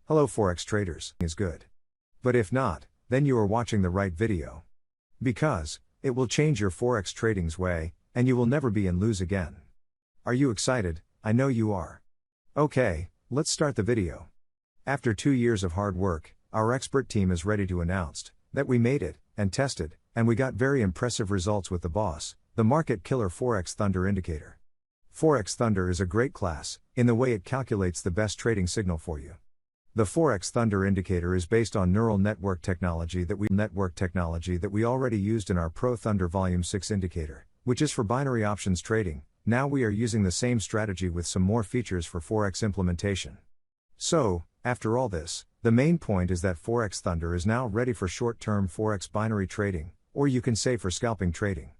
Hello Forex traders, is good. But if not, then you are watching the right video. Because, it will change your Forex trading's way, and you will never be in lose again. Are you excited? I know you are. Okay, let's start the video. After 2 years of hard work, our expert team is ready to announce that we made it, and tested, and we got very impressive results with the boss, the market killer Forex Thunder indicator. Forex Thunder is a great class, in the way it calculates the best trading signal for you. The Forex Thunder indicator is based on neural network technology that we already used in our Pro Thunder Volume 6 indicator, which is for binary options trading. Now we are using the same strategy with some more features for Forex implementation. So, after all this, the main point is that Forex Thunder is now ready for short-term Forex binary trading, or you can say for scalping trading.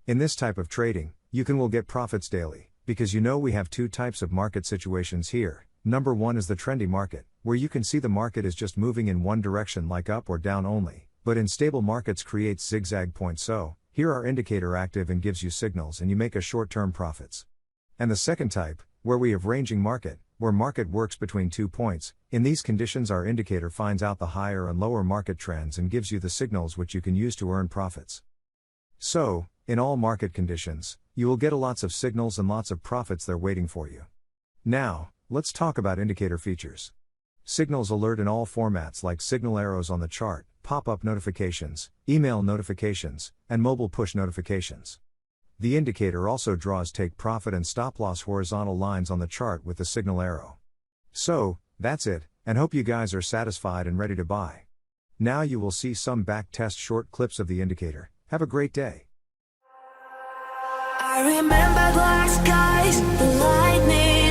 In this type of trading, you will get profits daily, because we have two types of market situations here. Number one is the trendy market, where you can see the market is just moving in one direction like up or down only, but in stable markets creates zigzag points. So, here our indicator active and gives you signals and you make a short-term profits. And the second type, where we have ranging market, where market works between 2 points. In these conditions our indicator finds out the higher and lower market trends and gives you the signals which you can use to earn profits. So, in all market conditions, you will get lots of signals and lots of profits there waiting for you. Now, let's talk about indicator features. Signals alert in all formats like signal arrows on the chart, pop-up notifications, email notifications, and mobile push notifications. The indicator also draws take profit and stop loss horizontal lines on the chart with the signal arrow. So, that's it, and hope you guys are satisfied and ready to buy. Now you will see some back test short clips of the indicator. Have a great day. I remember black skies, the lightning.